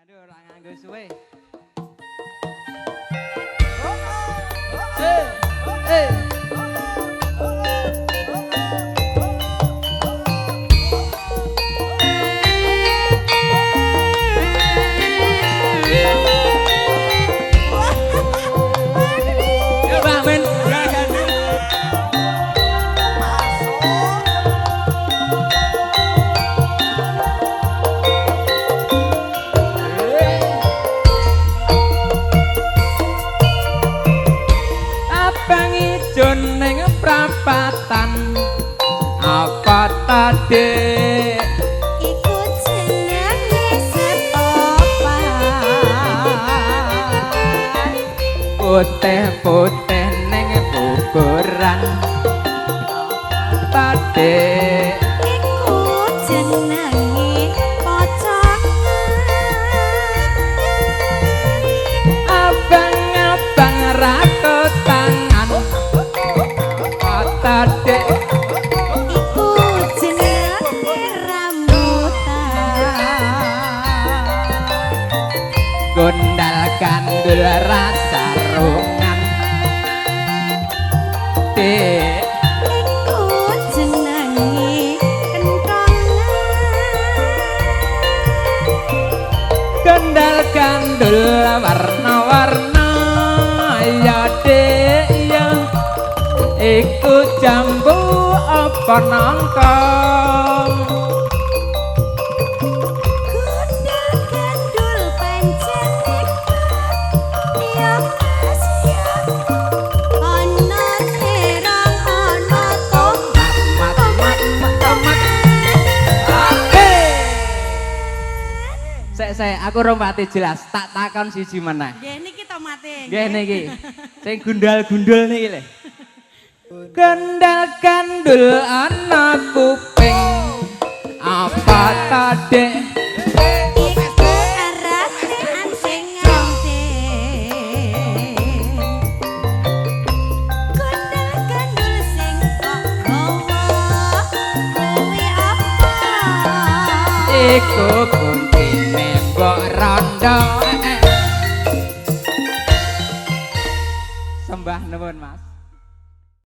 Aduh, ora nganggo suwe. Ning prapatan apa tadi iku jenenge sepopan putih-putih ning kuburan tadi iku jenenge pocong abang-abang rako tangan tadi iku jenenge rambutan gondal kandul rasa rungan iku jenenge kentongan gondal kandul warna-warna ya dek ya iku jambu apa nangkong gondal gandul pancen ya mas ya ana terang ana tomat Sek aku rong pati jelas tak takon siji meneh nggih niki tomate nggih niki sing gundal-gundul niki lho gondal kandul ana kuping apa tadi iku arate anting-anting gondal gandul sing kok gawa kuwi apa iku kuntine mbok rondo sembah nuwun Mas.